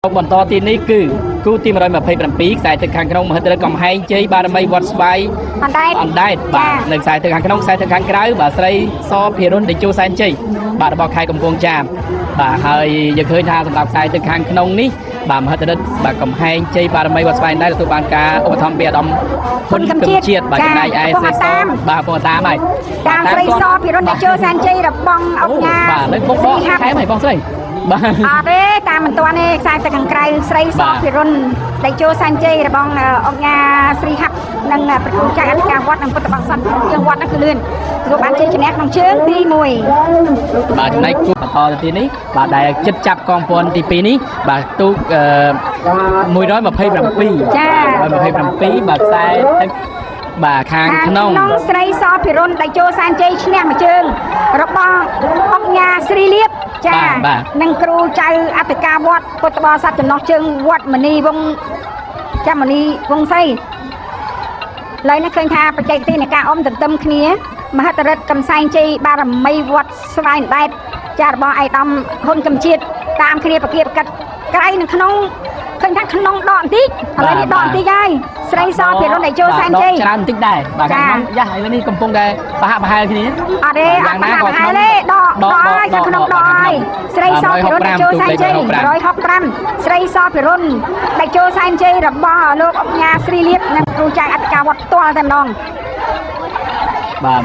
បន្តទីនេះគឺគូទី127ខ្សែទឹកខាងក្នុងមហិទ្ធិកំហែងជ័យបារមីវត្តស្វាយអណ្ដែតបាទនៅខ្សែទឹកខាងក្នុងខ្សែទឹកខាងក្រៅបាទស្រីសភិរុនតេជោសែនជ័យបាទរបស់ខេត្តកំពង់ចាមបាទហើយយើងឃើញថាសម្រាប់ខ្សែទឹកខាងក្នុងនេះបាទមហិទ្ធិបាទកំហែងជ័យបារមីវត្តស្វាយអណ្ដែតទទួលបានការឧបត្ថម្ភពីអាដាមហ៊ុនកម្ពុជាបាទចំណែកឯស្រីសបាទបងតាមហើយតាមស្រីសភិរុនតេជោសែនជ័យរបស់អង្គការបាទលើកបងខែហើយបងស្រីបាទអត់ទេតាមមិនទាន់ទេខ្សែទឹកខាងក្រៅស្រីសភិរុនតេជោសែនជ័យរបស់អង្គការស្រីហាប់និងប្រគំចៅអធិការវត្តនិងពុទ្ធបរិស័ទជើងវត្តនោះគឺលឿនទទួលបានជ័យជំនះក្នុងជើងទី1បាទចំណែកគូបន្តទៅទីនេះបាទដែលចិត្តចាប់កងពន្ធទី2នេះបាទទូក127ចា127បាទខ្សែទឹកបាទខាងក្នុងស្រីសភិរុនតេជោសែនជ័យឈ្នះមួយជើងរបស់អង្គការស្រីលៀបចានិងគ្រូចៅអធិការវត្តពុទ្ធបរិស័ទចំណោះជើងវត្តមនីវងចាំមនីវងសីឡើយនេះឃើញថាបច្ចេកទេសនៃការអុំទន្ទឹមគ្នាមហិទ្ធិរិទ្ធកំសែងជ័យបារមីវត្តស្វាយអណ្ដែតចារបស់ឯកឧត្តមហ៊ុនកម្ពុជាតាមគ្នាប្រគៀបកាត់ក្រៅនិងក្នុងឃើញថាក្នុងដកបន្តិចឥឡូវនេះដកបន្តិចហើយស្រីសភិរុនតេជោសែនជ័យច្រើនបន្តិចដែរបាទខាងក្នុងយ៉ាឥឡូវនេះកំពុងតែប្រហាក់ប្រហែលគ្នាអត់ទេអត់ប្រហាក់ប្រហែលទេដកហើយខាងក្នុងដកហើយស្រីសភិរុនតេជោសែនជ័យ165ស្រីសភិរុនតេជោសែនជ័យរបស់លោកអង្គការស្រីលៀបនិងគ្រូចៅអធិការវត្តផ្ទាល់តែម្ដងបាទ